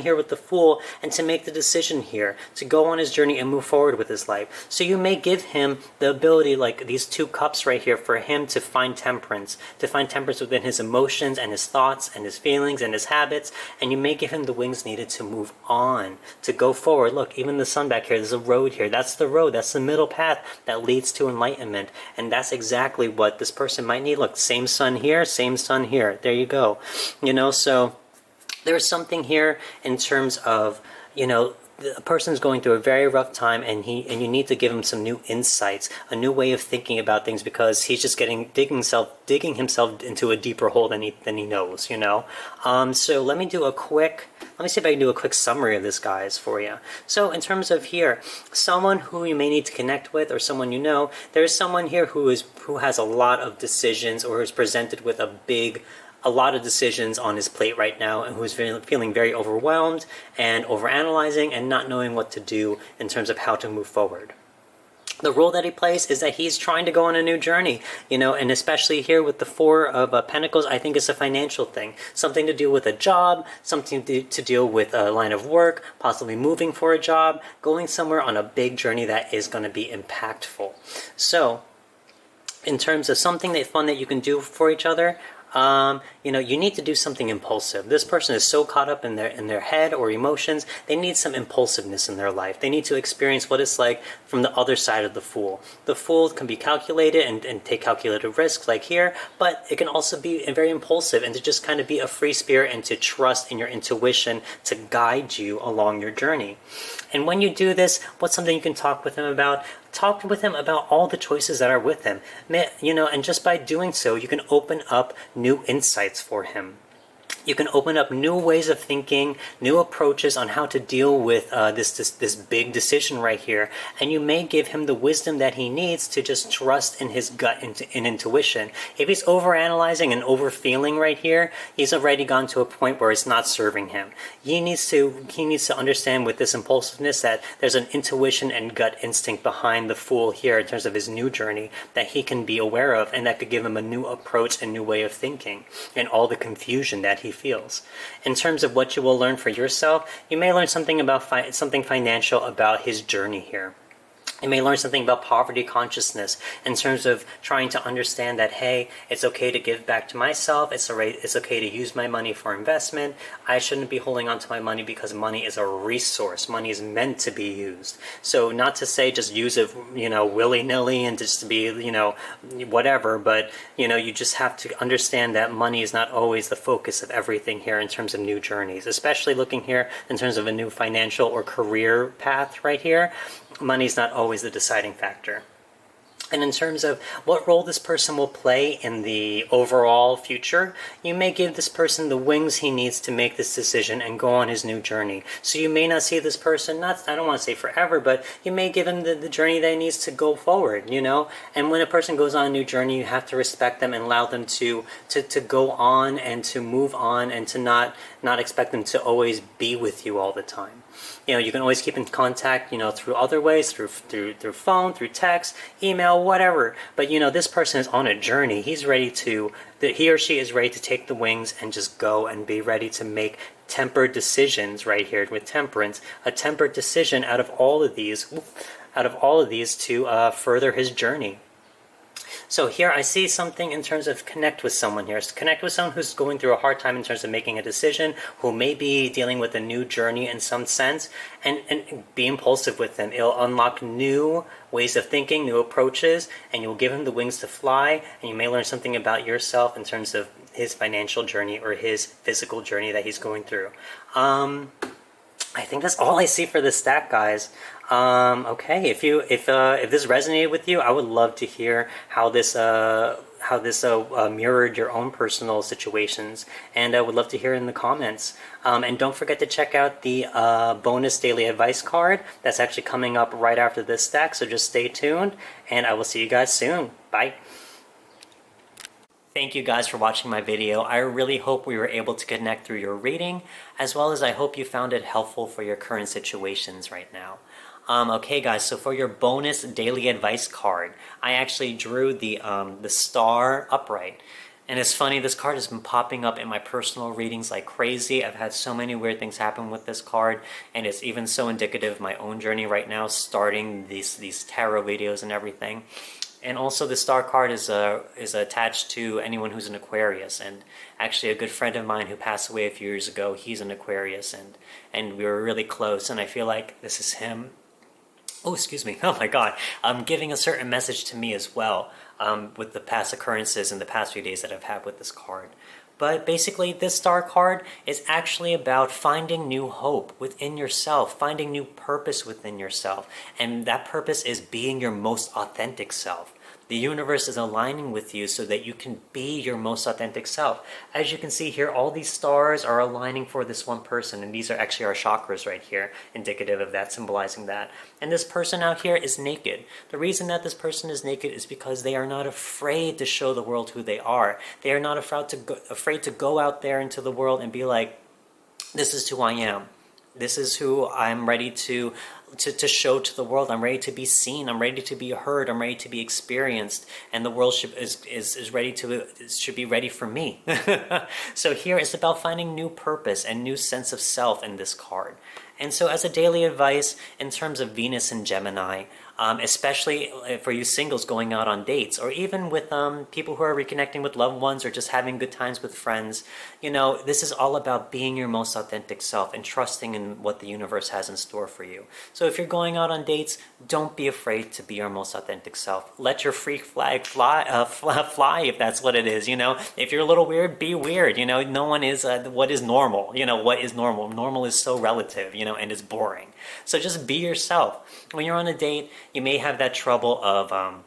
here with the Fool, and to make the decision here, to go on his journey and move forward with his life. So you may give him the ability, like these two cups right here, for him to find temperance within his emotions and his thoughts and his feelings and his habits, and you may give him the wings needed to move on, to go forward. Look, even the sun back here, there's a road here. That's the road, that's the middle path that leads to enlightenment, and that's exactly what this person might need. Look, same sun here, there you go. So there's something here in terms of, a person's going through a very rough time, and you need to give him some new insights, a new way of thinking about things, because he's just digging himself into a deeper hole than he knows. So let me see if I can do a quick summary of this, guys, for you. So in terms of here, someone who you may need to connect with, or someone there's someone here who has a lot of decisions, or is presented with a lot of decisions on his plate right now, and who's feeling very overwhelmed and overanalyzing and not knowing what to do in terms of how to move forward. The role that he plays is that he's trying to go on a new journey, and especially here with the Four of Pentacles, I think it's a financial thing. Something to do with a job, something to deal with a line of work, possibly moving for a job, going somewhere on a big journey that is going to be impactful. So in terms of something fun that you can do for each other. You need to do something impulsive. This person is so caught up in their head or emotions, they need some impulsiveness in their life. They need to experience what it's like from the other side of the Fool. The Fool can be calculated and take calculated risks like here, but it can also be very impulsive and to just kind of be a free spirit and to trust in your intuition to guide you along your journey. And when you do this, what's something you can talk with him about? Talk with him about all the choices that are with him. And just by doing so, you can open up new insights for him. You can open up new ways of thinking, new approaches on how to deal with this big decision right here. And you may give him the wisdom that he needs to just trust in his gut and intuition. If he's overanalyzing and overfeeling right here, he's already gone to a point where it's not serving him. He needs to understand with this impulsiveness that there's an intuition and gut instinct behind the Fool here in terms of his new journey that he can be aware of, and that could give him a new approach and new way of thinking and all the confusion that he feels. In terms of what you will learn for yourself, you may learn something about something financial about his journey here. You may learn something about poverty consciousness in terms of trying to understand that, hey, it's okay to give back to myself. It's okay to use my money for investment. I shouldn't be holding on to my money because money is a resource. Money is meant to be used. So not to say just use it, willy-nilly and just to be, whatever. But, you just have to understand that money is not always the focus of everything here in terms of new journeys, especially looking here in terms of a new financial or career path right here. Money is not always the deciding factor. And in terms of what role this person will play in the overall future, you may give this person the wings he needs to make this decision and go on his new journey. So you may not see this person, I don't want to say forever, but you may give him the journey that he needs to go forward, And when a person goes on a new journey, you have to respect them and allow them to go on and to move on and to not expect them to always be with you all the time. You can always keep in contact, through other ways, through phone, through text, email, whatever. But, this person is on a journey. He or she is ready to take the wings and just go and be ready to make tempered decisions right here with temperance. A tempered decision out of all of these to further his journey. So here I see something in terms of connect with someone here. So connect with someone who's going through a hard time in terms of making a decision, who may be dealing with a new journey in some sense, and be impulsive with them. It'll unlock new ways of thinking, new approaches, and you'll give him the wings to fly, and you may learn something about yourself in terms of his financial journey or his physical journey that he's going through. I think that's all I see for this stack, guys. Okay, if this resonated with you, I would love to hear how this mirrored your own personal situations, and I would love to hear in the comments. And don't forget to check out the bonus daily advice card that's actually coming up right after this stack. So just stay tuned, and I will see you guys soon. Bye. Thank you guys for watching my video. I really hope we were able to connect through your reading, as well as I hope you found it helpful for your current situations right now. Okay guys, so for your bonus daily advice card, I actually drew the star upright. And it's funny, this card has been popping up in my personal readings like crazy. I've had so many weird things happen with this card, and it's even so indicative of my own journey right now, starting these tarot videos and everything. And also the star card is attached to anyone who's an Aquarius, and actually a good friend of mine who passed away a few years ago, he's an Aquarius, and we were really close, and I feel like this is him. Oh, excuse me. Oh my God. Giving a certain message to me as well, with the past occurrences in the past few days that I've had with this card. But basically, this star card is actually about finding new hope within yourself, finding new purpose within yourself. And that purpose is being your most authentic self. The universe is aligning with you so that you can be your most authentic self. As you can see here, all these stars are aligning for this one person, and these are actually our chakras right here, indicative of that, symbolizing that. And this person out here is naked. The reason that this person is naked is because they are not afraid to show the world who they are. They are not afraid to go out there into the world and be like, this is who I am. This is who I'm ready to to show to the world. I'm ready to be seen. I'm ready to be heard. I'm ready to be experienced. And the world should be ready for me. So here it's about finding new purpose and new sense of self in this card. And so as a daily advice, in terms of Venus and Gemini, especially for you singles going out on dates, or even with people who are reconnecting with loved ones or just having good times with friends, this is all about being your most authentic self and trusting in what the universe has in store for you. So if you're going out on dates, don't be afraid to be your most authentic self. Let your freak flag fly if that's what it is. If you're a little weird, be weird. No one is what is normal. What is normal? Normal is so relative, and it's boring. So just be yourself. When you're on a date, you may have that trouble of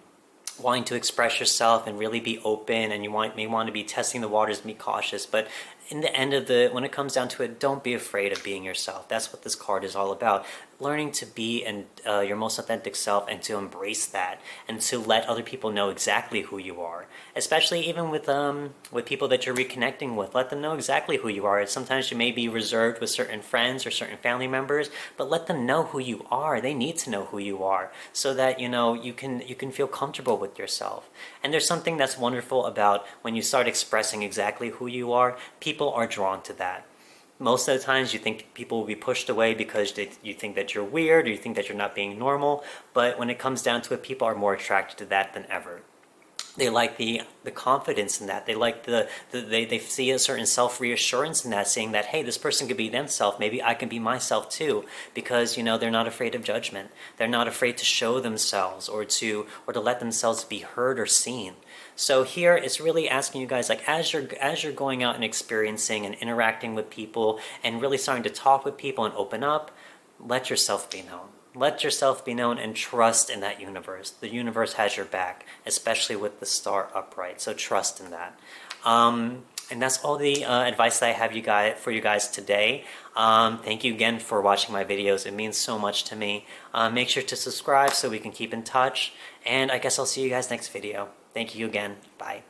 wanting to express yourself and really be open, and you may want to be testing the waters, be cautious. But in the end of when it comes down to it, don't be afraid of being yourself. That's what this card is all about. Learning to be your most authentic self and to embrace that and to let other people know exactly who you are. Especially even with people that you're reconnecting with, let them know exactly who you are. Sometimes you may be reserved with certain friends or certain family members, but let them know who you are. They need to know who you are so that you can feel comfortable with yourself. And there's something that's wonderful about when you start expressing exactly who you are, people are drawn to that. Most of the times you think people will be pushed away because you think that you're weird or you think that you're not being normal, but when it comes down to it, people are more attracted to that than ever. They like the confidence in that. They like they see a certain self-reassurance in that, saying that, hey, this person could be themselves. Maybe I can be myself too, because they're not afraid of judgment. They're not afraid to show themselves or to let themselves be heard or seen. So here it's really asking you guys, like, as you're going out and experiencing and interacting with people and really starting to talk with people and open up, let yourself be known. Let yourself be known and trust in that universe. The universe has your back, especially with the star upright. So trust in that. And that's all the advice that I have for you guys today. Thank you again for watching my videos. It means so much to me. Make sure to subscribe so we can keep in touch. And I guess I'll see you guys next video. Thank you again. Bye.